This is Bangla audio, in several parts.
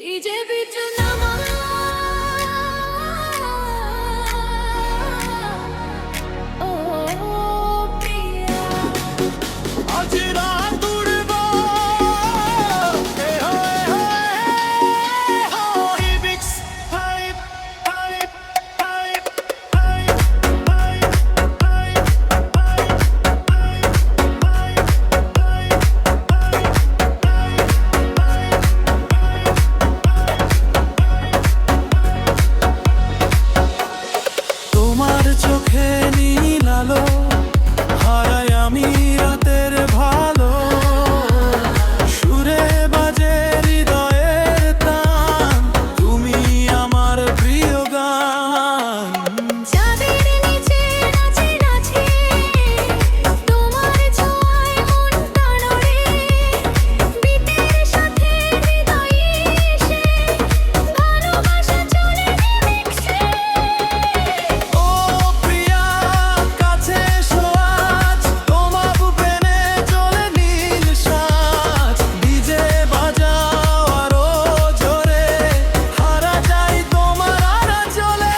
ডিজে বিট নামা ও প্রিয়া আজ রাত উড়বো হিবিক্স হাইপ হাইপ হাইপ হাইপ তোমার চোখে নীল আলো হারাই আমি রাতের ভালো সুরে বাজে হৃদয়ের টান তুমি আমার প্রিয় গান চাঁদের নিচে নাচে নাচে তোমার ছোঁয়ায় মনটা নড়ে বিটের সাথে হৃদয়ে এসে ভালোবাসা চলে রিমিক্সে ও প্রিয়া কাছে এসো আজ তোমার বুকেনে চলে নীল সাজ ডিজে বাজাও আরো জোরে হারা যাই তোমার আড়া চলে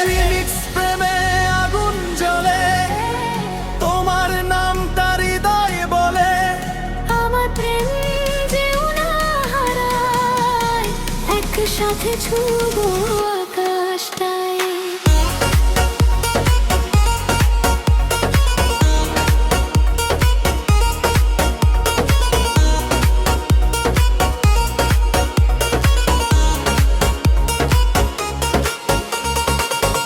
রিমিক্স প্রেমে আগুন জ্বলে তোমার নামটা হৃদয় বলে আমার প্রেম যেও না হারায় একসাথে ছুঁবো আকাশটায়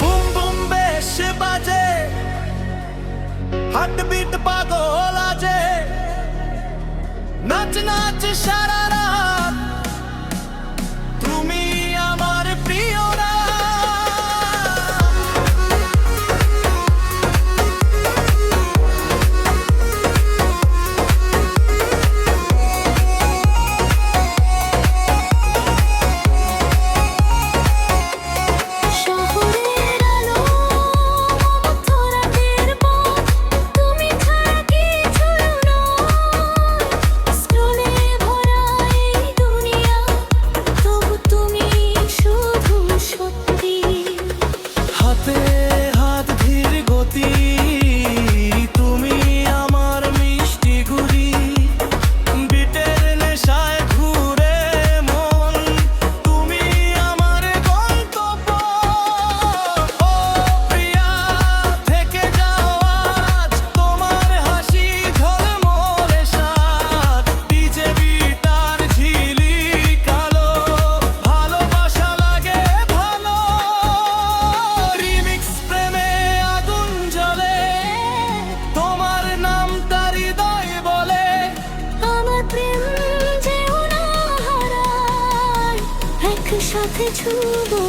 বুম বুম বেশ বাজে হার্টবিট পাগল আজে নাচ নাচ সারা রাত তুমি আমার প্রিয় রাত শহরের আলো মুগ্ধ রাতের পথ তুমি ছাড়া কিছু নয় স্ক্রলে ভরা এই দুনিয়া তবু তুমি শুধু সত্যি হাতে হাত ধীর গতি তুমি আমার মিষ্টি ঘুরি বিটের নেশায় ঘুরে মন তুমি আমার গন্তব্য ও প্রিয়া থেকে যাও আজ তোমার হাসি ঝলমলে সাজ ডিজে বিটার ঝিলি কালো ভালোবাসা লাগে ভালো রিমিক্স প্রেমে আগুন জ্বলে তোমার নামটা হৃদয় বলে আমার প্রেম যেও না হারায় একসাথে ছুঁবো